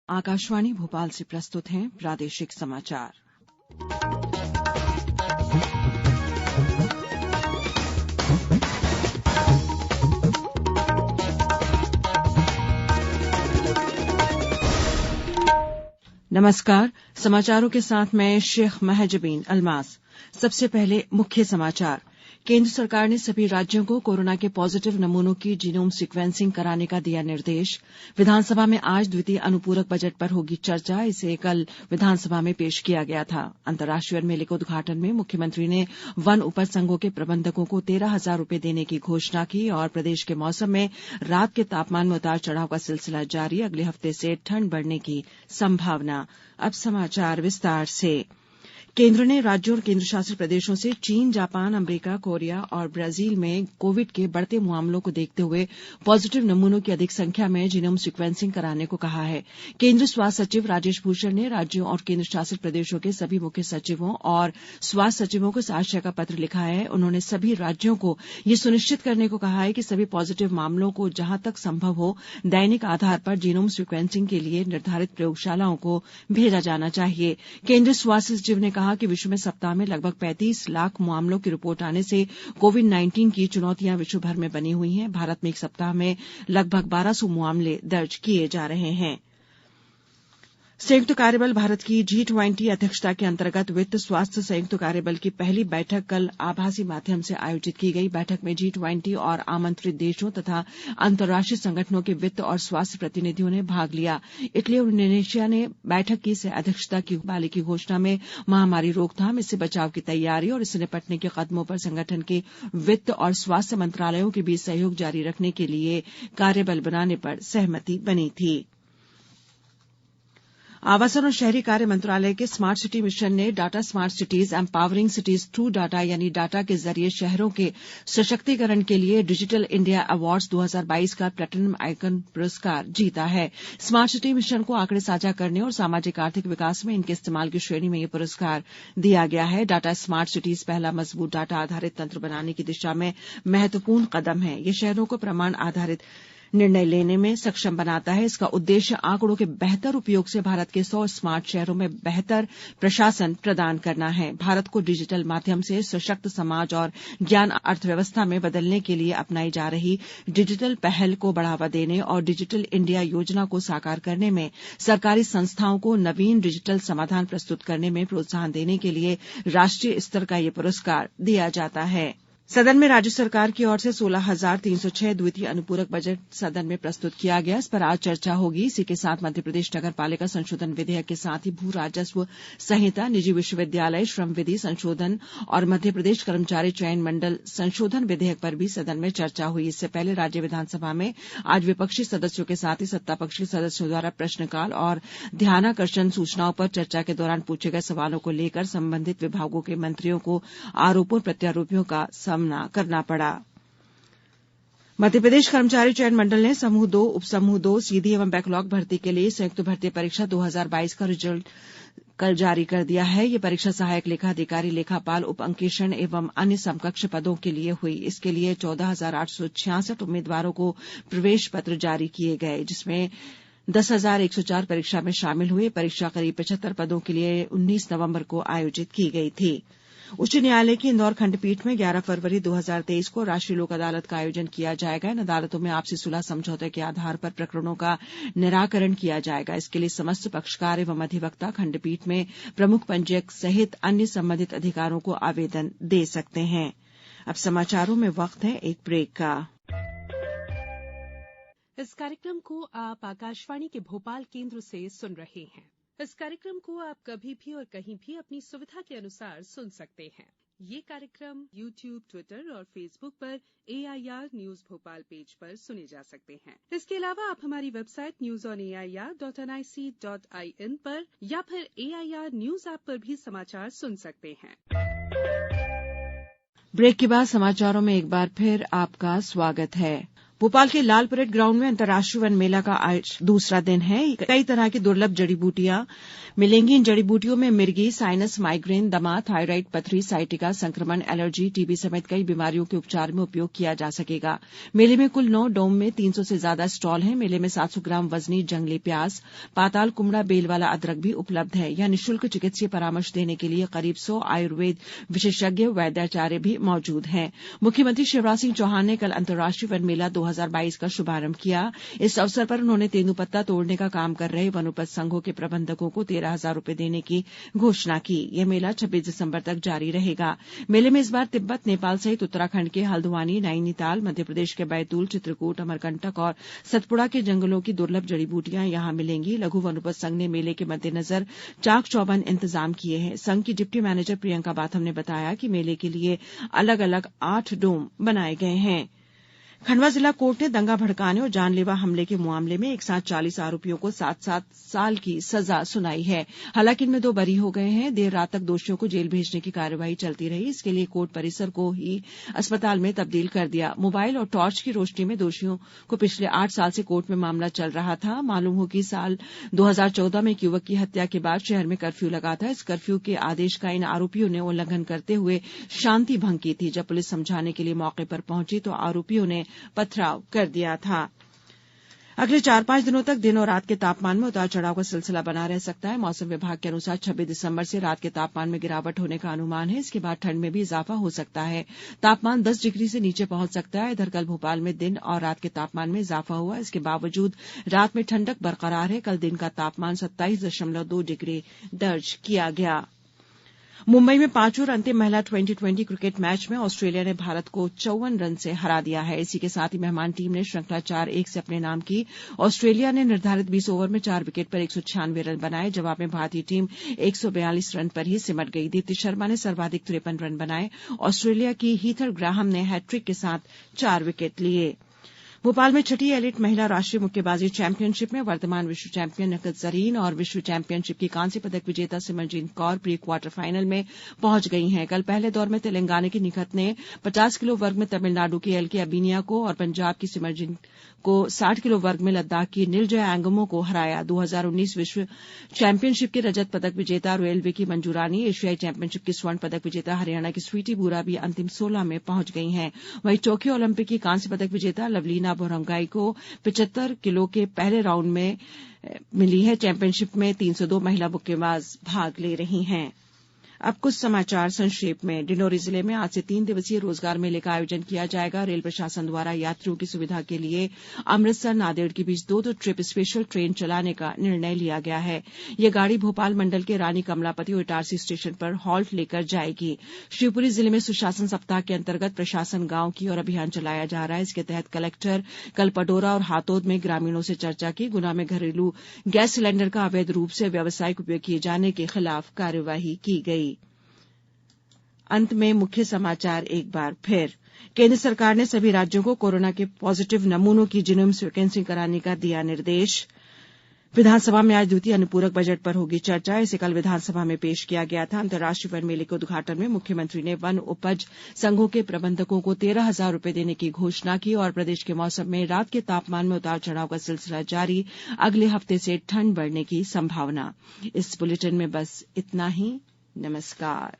आकाशवाणी भोपाल से प्रस्तुत हैं प्रादेशिक समाचार। नमस्कार, समाचारों के साथ मैं शेख महजबीन अल्मास। सबसे पहले मुख्य समाचार। केंद्र सरकार ने सभी राज्यों को कोरोना के पॉजिटिव नमूनों की जीनोम सीक्वेंसिंग कराने का दिया निर्देश। विधानसभा में आज द्वितीय अनुपूरक बजट पर होगी चर्चा। इसे कल विधानसभा में पेश किया गया था। अंतर्राष्ट्रीय वन मेले के उद्घाटन में मुख्यमंत्री ने वन उपज संघों के प्रबंधकों को 13,000 रूपये देने की घोषणा की। और प्रदेश के मौसम में रात के तापमान में उतार चढ़ाव का सिलसिला जारी। अगले हफ्ते से ठंड बढ़ने की संभावना। अब समाचार विस्तार से। केंद्र ने राज्यों और केंद्रशासित प्रदेशों से चीन, जापान, अमरीका, कोरिया और ब्राजील में कोविड के बढ़ते मामलों को देखते हुए पॉजिटिव नमूनों की अधिक संख्या में जीनोम सीक्वेंसिंग कराने को कहा है। केंद्रीय स्वास्थ्य सचिव राजेश भूषण ने राज्यों और केंद्रशासित प्रदेशों के सभी मुख्य सचिवों और स्वास्थ्य सचिवों को इस आशय का पत्र लिखा है। उन्होंने सभी राज्यों को यह सुनिश्चित करने को कहा है कि सभी पॉजिटिव मामलों को जहां तक संभव हो दैनिक आधार पर जीनोम सीक्वेंसिंग के लिए निर्धारित प्रयोगशालाओं को भेजा जाना चाहिए। केंद्रीय स्वास्थ्य सचिव ने कहा कि विश्व में सप्ताह में लगभग 35 लाख मामलों की रिपोर्ट आने से कोविड-19 की चुनौतियां विश्व भर में बनी हुई हैं। भारत में एक सप्ताह में लगभग 1200 मामले दर्ज किए जा रहे हैं। संयुक्त कार्यबल भारत की G20 अध्यक्षता के अंतर्गत वित्त स्वास्थ्य संयुक्त कार्यबल की पहली बैठक कल आभासी माध्यम से आयोजित की गई। बैठक में G20 और आमंत्रित देशों तथा अंतर्राष्ट्रीय संगठनों के वित्त और स्वास्थ्य प्रतिनिधियों ने भाग लिया। इटली और इंडोनेशिया ने बैठक की अधिक्षता वाले की घोषणा में महामारी रोकथाम, इससे बचाव की तैयारी और इससे निपटने के कदमों पर संगठन के वित्त और स्वास्थ्य मंत्रालयों के बीच सहयोग जारी रखने के लिए कार्यबल बनाने पर सहमति बनी थी। आवासन और शहरी कार्य मंत्रालय के स्मार्ट सिटी मिशन ने data smart cities empowering cities through data यानी डाटा के जरिए शहरों के सशक्तिकरण के लिए डिजिटल इंडिया अवार्ड्स 2022 का प्लेटिनम आइकन पुरस्कार जीता है। स्मार्ट सिटी मिशन को आंकड़े साझा करने और सामाजिक आर्थिक विकास में इनके इस्तेमाल की श्रेणी में यह पुरस्कार दिया गया है। डाटा स्मार्ट सिटीज पहला मजबूत डाटा आधारित तंत्र बनाने की दिशा में महत्वपूर्ण कदम है। यह शहरों को प्रमाण आधारित निर्णय लेने में सक्षम बनाता है। इसका उद्देश्य आंकड़ों के बेहतर उपयोग से भारत के 100 स्मार्ट शहरों में बेहतर प्रशासन प्रदान करना है। भारत को डिजिटल माध्यम से सशक्त समाज और ज्ञान अर्थव्यवस्था में बदलने के लिए अपनाई जा रही डिजिटल पहल को बढ़ावा देने और डिजिटल इंडिया योजना को साकार करने में सरकारी संस्थाओं को नवीन डिजिटल समाधान प्रस्तुत करने में प्रोत्साहन देने के लिए राष्ट्रीय स्तर का ये पुरस्कार दिया जाता है। सदन में राज्य सरकार की ओर से 16,306 द्वितीय अनुपूरक बजट सदन में प्रस्तुत किया गया। इस पर आज चर्चा होगी। इसी के साथ मध्यप्रदेश नगर पालिका संशोधन विधेयक के साथ ही भू राजस्व संहिता, निजी विश्वविद्यालय श्रम विधि संशोधन और मध्यप्रदेश कर्मचारी चयन मंडल संशोधन विधेयक पर भी सदन में चर्चा हुई। इससे पहले राज्य विधानसभा में आज विपक्षी सदस्यों के साथ ही सत्तापक्ष के सदस्यों द्वारा प्रश्नकाल और ध्यानाकर्षण सूचनाओं पर चर्चा के दौरान पूछे गए सवालों को लेकर संबंधित विभागों के मंत्रियों को आरोपों प्रत्यारोपों का सामना करना पड़ा। मध्यप्रदेश कर्मचारी चयन मंडल ने समूह 2, उपसमूह 2, सीधी एवं बैकलॉग भर्ती के लिए संयुक्त भर्ती परीक्षा 2022 का रिजल्ट कल जारी कर दिया है। ये परीक्षा सहायक लेखाधिकारी, लेखापाल, उप अंकेषण एवं अन्य समकक्ष पदों के लिए हुई। इसके लिए 14,866 उम्मीदवारों को प्रवेश पत्र जारी किए गए, जिसमें 10,104 परीक्षा में शामिल हुए। परीक्षा करीब 75 पदों के लिए 19 नवंबर को आयोजित की गई थी। उच्च न्यायालय की इंदौर खंडपीठ में 11 फरवरी 2023 को राष्ट्रीय लोक अदालत का आयोजन किया जाएगा। इन अदालतों में आपसी सुलह समझौते के आधार पर प्रकरणों का निराकरण किया जाएगा। इसके लिए समस्त पक्षकार एवं अधिवक्ता खंडपीठ में प्रमुख पंजीयक सहित अन्य संबंधित अधिकारों को आवेदन दे सकते हैं। अब समाचारों में वक्त है एक ब्रेक का। इस कार्यक्रम को आप आकाशवाणी के भोपाल केंद्र से सुन रहे हैं। इस कार्यक्रम को आप कभी भी और कहीं भी अपनी सुविधा के अनुसार सुन सकते हैं। ये कार्यक्रम YouTube, ट्विटर और फेसबुक पर AIR न्यूज भोपाल पेज पर सुने जा सकते हैं। इसके अलावा आप हमारी वेबसाइट newsonair.nic.in पर या फिर AIR न्यूज ऐप पर भी समाचार सुन सकते हैं। ब्रेक के बाद समाचारों में एक बार फिर आपका स्वागत है। भोपाल के लाल परेड ग्राउंड में अंतर्राष्ट्रीय वन मेला का आज दूसरा दिन है। कई तरह की दुर्लभ जड़ी बूटियां मिलेंगी। इन जड़ी बूटियों में मिर्गी, साइनस, माइग्रेन, दमा, थायराइड, पथरी, साइटिका, संक्रमण, एलर्जी, टीबी समेत कई बीमारियों के उपचार में उपयोग किया जा सकेगा। मेले में कुल 9 डोम में 300 से ज्यादा स्टॉल हैं। मेले में 700 ग्राम वजनी जंगली प्याज, पाताल कुमड़ा, बेल वाला अदरक भी उपलब्ध है। यह निःशुल्क चिकित्सीय परामर्श देने के लिए करीब 100 आयुर्वेद विशेषज्ञ वैद्याचार्य भी मौजूद हैं। मुख्यमंत्री शिवराज सिंह चौहान ने कल अंतर्राष्ट्रीय वन मेला 2022 का शुभारंभ किया। इस अवसर पर उन्होंने तेंदुपत्ता तोड़ने का काम कर रहे वनोपज संघों के प्रबंधकों को 13,000 रुपए देने की घोषणा की। यह मेला 26 दिसंबर तक जारी रहेगा। मेले में इस बार तिब्बत, नेपाल सहित उत्तराखंड के हल्द्वानी, नैनीताल, मध्य प्रदेश के बैतूल, चित्रकूट, अमरकंटक और सतपुड़ा के जंगलों की दुर्लभ जड़ी बूटियां यहां मिलेंगी। लघु वनोपज संघ ने मेले के मद्देनजर चाक चौबंद इंतजाम किए हैं। संघ की डिप्टी मैनेजर प्रियंका बाथम ने बताया कि मेले के लिए अलग अलग 8 डोम बनाए गए हैं। खंडवा जिला कोर्ट ने दंगा भड़काने और जानलेवा हमले के मामले में एक साथ 40 आरोपियों को 7-7 साल की सजा सुनाई है। हालांकि इनमें 2 बरी हो गए हैं। देर रात तक दोषियों को जेल भेजने की कार्यवाही चलती रही। इसके लिए कोर्ट परिसर को ही अस्पताल में तब्दील कर दिया। मोबाइल और टॉर्च की रोशनी में दोषियों को पिछले 8 साल से कोर्ट में मामला चल रहा था। मालूम हो कि साल 2014 में एक युवक की हत्या के बाद शहर में कर्फ्यू लगा था। इस कर्फ्यू के आदेश का इन आरोपियों ने उल्लंघन करते हुए शांति भंग की थी। जब पुलिस समझाने के लिए मौके पर पहुंची तो आरोपियों ने पथराव कर दिया था। अगले 4-5 दिनों तक दिन और रात के तापमान में उतार चढ़ाव का सिलसिला बना रह सकता है। मौसम विभाग के अनुसार 26 दिसंबर से रात के तापमान में गिरावट होने का अनुमान है। इसके बाद ठंड में भी इजाफा हो सकता है। तापमान 10 डिग्री से नीचे पहुंच सकता है। इधर कल भोपाल में दिन और रात के तापमान में इजाफा हुआ। इसके बावजूद रात में ठंडक बरकरार है। कल दिन का तापमान 27.2 डिग्री दर्ज किया गया। मुंबई में 5वें और अंतिम महिला 2020 क्रिकेट मैच में ऑस्ट्रेलिया ने भारत को 54 रन से हरा दिया है। इसी के साथ ही मेहमान टीम ने श्रृंखला 4-1 से अपने नाम की। ऑस्ट्रेलिया ने निर्धारित 20 ओवर में 4 विकेट पर 196 रन बनाए। जवाब में भारतीय टीम 142 रन पर ही सिमट गई। दीप्ति शर्मा ने सर्वाधिक 53 रन बनाए। ऑस्ट्रेलिया की हीथर ग्राहम ने हैट्रिक के साथ 4 विकेट लिए। भोपाल में छठी एलीट महिला राष्ट्रीय मुक्केबाजी चैंपियनशिप में वर्तमान विश्व चैंपियन निखत जरीन और विश्व चैंपियनशिप की कांस्य पदक विजेता Simranjeet Kaur pre quarter final में पहुंच गई हैं। कल पहले दौर में तेलंगाना की निखत ने 50 किलो वर्ग में तमिलनाडु की एलके अबिनिया को और पंजाब की सिमरनजीत को 60 किलो वर्ग में लद्दाख की नीलजय एंगमो को हराया। 2019 विश्व चैंपियनशिप के रजत पदक विजेता रेलवे की मंजू रानी, एशियाई चैंपियनशिप की स्वर्ण पदक विजेता हरियाणा की स्वीटी बुरा भी अंतिम 16 में पहुंच गई हैं। वहीं टोक्यो ओलंपिक की कांस्य पदक विजेता लवलीना बोरंगाई को 75 किलो के पहले राउंड में मिली है। चैंपियनशिप में 302 महिला मुक्केबाज भाग ले रही हैं। अब कुछ समाचार संक्षेप में। डिंडोरी जिले में आज से 3 दिवसीय रोजगार मेले का आयोजन किया जाएगा। रेल प्रशासन द्वारा यात्रियों की सुविधा के लिए अमृतसर नांदेड़ के बीच 2 ट्रिप स्पेशल ट्रेन चलाने का निर्णय लिया गया है। यह गाड़ी भोपाल मंडल के रानी कमलापति और इटारसी स्टेशन पर हॉल्ट लेकर जाएगी। शिवपुरी जिले में सुशासन सप्ताह के अंतर्गत प्रशासन गांव की ओर अभियान चलाया जा रहा है। इसके तहत कलेक्टर कल पडोरा और हातोद में ग्रामीणों से चर्चा की। गुना में घरेलू गैस सिलेंडर का अवैध रूप से व्यावसायिक उपयोग किए जाने के खिलाफ कार्यवाही की गई। अंत में मुख्य समाचार एक बार फिर। केंद्र सरकार ने सभी राज्यों को कोरोना के पॉजिटिव नमूनों की जीनोम सीक्वेंसिंग कराने का दिया निर्देश। विधानसभा में आज द्वितीय अनुपूरक बजट पर होगी चर्चा। इसे कल विधानसभा में पेश किया गया था। अंतर्राष्ट्रीय वन मेले के उद्घाटन में मुख्यमंत्री ने वन उपज संघों के प्रबंधकों को 13,000 रुपए देने की घोषणा की। और प्रदेश के मौसम में रात के तापमान में उतार चढ़ाव का सिलसिला जारी, अगले हफ्ते से ठंड बढ़ने की संभावना। इस बुलेटिन में बस इतना ही। नमस्कार।